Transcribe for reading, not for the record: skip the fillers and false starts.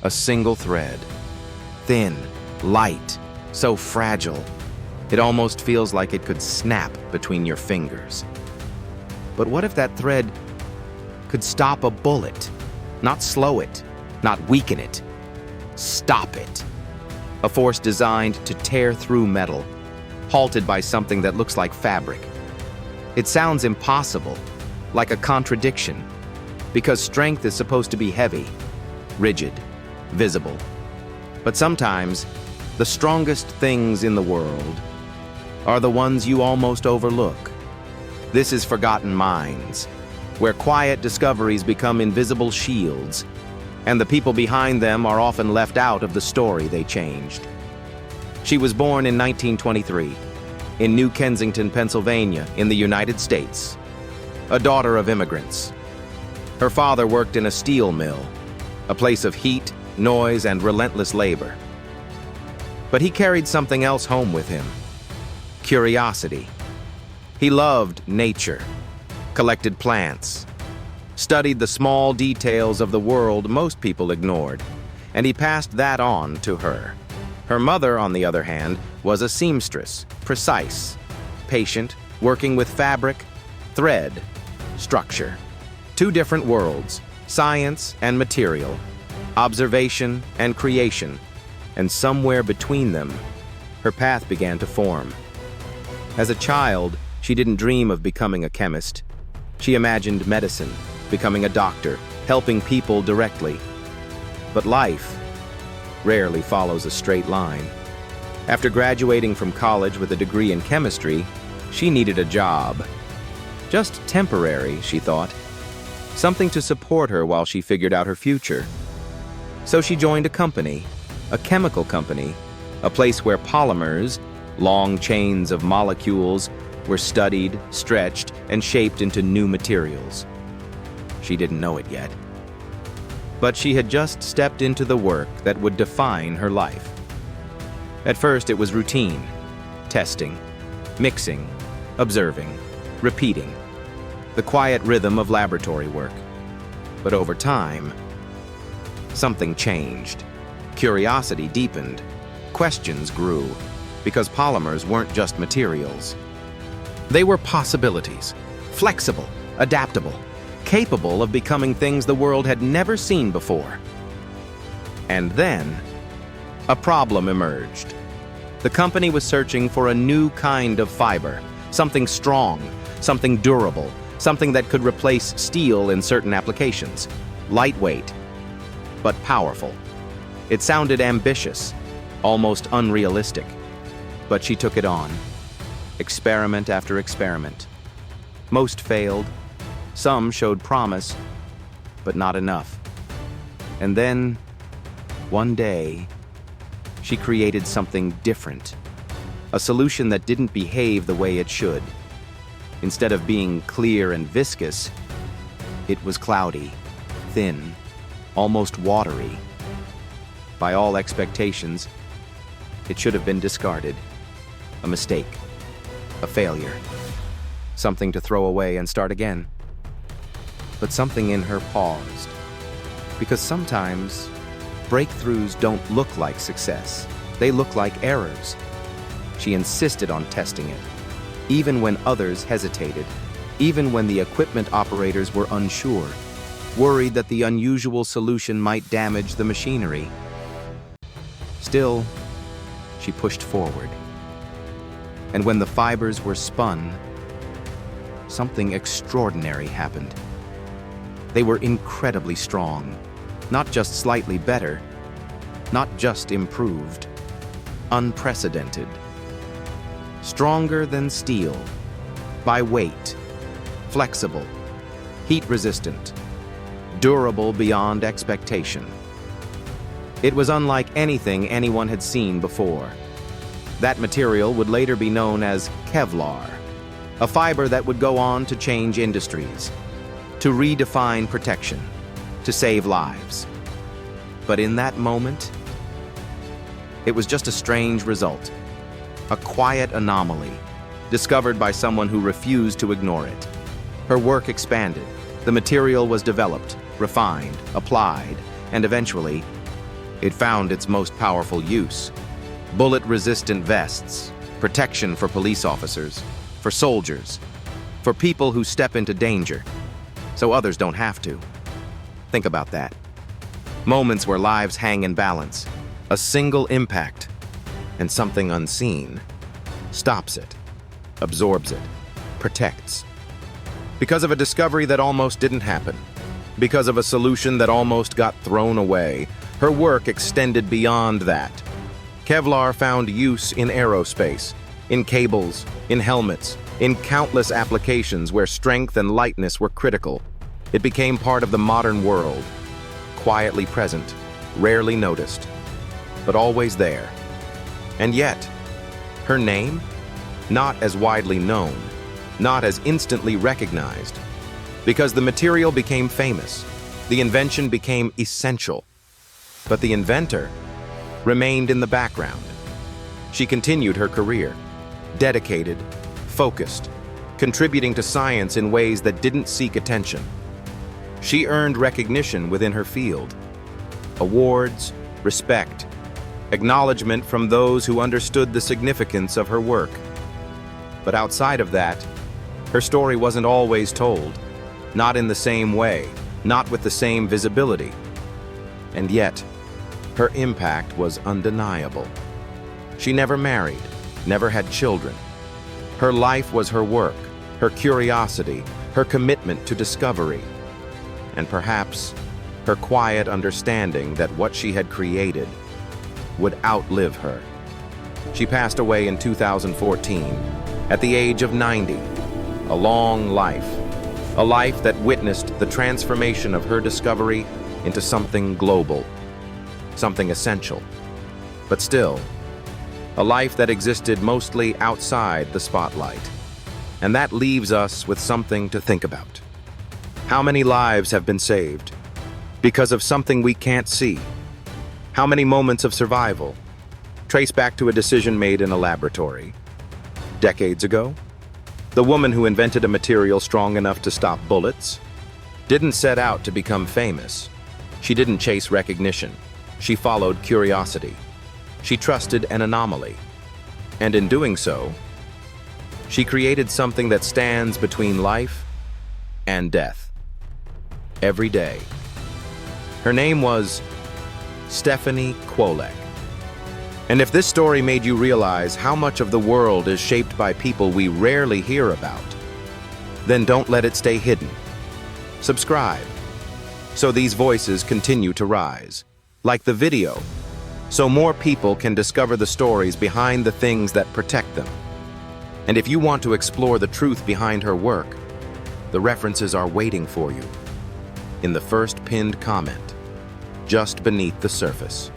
A single thread. Thin, light, so fragile. It almost feels like it could snap between your fingers. But what if that thread could stop a bullet? Not slow it, not weaken it. Stop it. A force designed to tear through metal, halted by something that looks like fabric. It sounds impossible, like a contradiction, because strength is supposed to be heavy, rigid, visible. But sometimes, the strongest things in the world are the ones you almost overlook. This is Forgotten Minds, where quiet discoveries become invisible shields, and the people behind them are often left out of the story they changed. She was born in 1923, in New Kensington, Pennsylvania, in the United States, a daughter of immigrants. Her father worked in a steel mill, a place of heat, noise, and relentless labor. But he carried something else home with him: curiosity. He loved nature, collected plants, studied the small details of the world most people ignored, and he passed that on to her. Her mother, on the other hand, was a seamstress, precise, patient, working with fabric, thread, structure. Two different worlds, science and material, observation and creation, and somewhere between them, her path began to form. As a child, she didn't dream of becoming a chemist. She imagined medicine, becoming a doctor, helping people directly. But life rarely follows a straight line. After graduating from college with a degree in chemistry, she needed a job. Just temporary, she thought. Something to support her while she figured out her future. So she joined a company, a chemical company, a place where polymers, long chains of molecules, were studied, stretched, and shaped into new materials. She didn't know it yet. But she had just stepped into the work that would define her life. At first, it was routine: testing, mixing, observing, repeating, the quiet rhythm of laboratory work. But over time, something changed. Curiosity deepened. Questions grew, because polymers weren't just materials. They were possibilities, flexible, adaptable, capable of becoming things the world had never seen before. And then, a problem emerged. The company was searching for a new kind of fiber, something strong, something durable, something that could replace steel in certain applications. Lightweight, but powerful. It sounded ambitious, almost unrealistic, but she took it on. Experiment after experiment. Most failed, some showed promise, but not enough. And then, one day, she created something different. A solution that didn't behave the way it should. Instead of being clear and viscous, it was cloudy, thin, almost watery. By all expectations, it should have been discarded. A mistake. A failure. Something to throw away and start again. But something in her paused. Because sometimes, breakthroughs don't look like success. They look like errors. She insisted on testing it, even when others hesitated, even when the equipment operators were unsure, worried that the unusual solution might damage the machinery. Still, she pushed forward. And when the fibers were spun, something extraordinary happened. They were incredibly strong, not just slightly better, not just improved, unprecedented. Stronger than steel, by weight, flexible, heat-resistant, durable beyond expectation. It was unlike anything anyone had seen before. That material would later be known as Kevlar, a fiber that would go on to change industries, to redefine protection, to save lives. But in that moment, it was just a strange result, a quiet anomaly, discovered by someone who refused to ignore it. Her work expanded, the material was developed, refined, applied, and eventually, It found its most powerful use: bullet-resistant vests, protection for police officers, for soldiers, for people who step into danger, so others don't have to. Think about that. Moments where lives hang in balance, a single impact, and something unseen stops it, absorbs it, protects. Because of a discovery that almost didn't happen, because of a solution that almost got thrown away, her work extended beyond that. Kevlar found use in aerospace, in cables, in helmets, in countless applications where strength and lightness were critical. It became part of the modern world, quietly present, rarely noticed, but always there. And yet, her name? Not as widely known, not as instantly recognized, because the material became famous, the invention became essential, but the inventor remained in the background. She continued her career, dedicated, focused, contributing to science in ways that didn't seek attention. She earned recognition within her field, awards, respect, acknowledgement from those who understood the significance of her work. But outside of that, her story wasn't always told, not in the same way, not with the same visibility. And yet, her impact was undeniable. She never married, never had children. Her life was her work, her curiosity, her commitment to discovery, and perhaps her quiet understanding that what she had created would outlive her. She passed away in 2014, at the age of 90. A long life, a life that witnessed the transformation of her discovery into something global, something essential. But still, a life that existed mostly outside the spotlight. And that leaves us with something to think about. How many lives have been saved because of something we can't see? How many moments of survival trace back to a decision made in a laboratory? Decades ago, the woman who invented a material strong enough to stop bullets didn't set out to become famous. She didn't chase recognition. She followed curiosity. She trusted an anomaly. And in doing so, she created something that stands between life and death. Every day. Her name was Stephanie Kwolek. And if this story made you realize how much of the world is shaped by people we rarely hear about, then don't let it stay hidden. Subscribe, so these voices continue to rise. Like the video, so more people can discover the stories behind the things that protect them. And if you want to explore the truth behind her work, the references are waiting for you in the first pinned comment, just beneath the surface.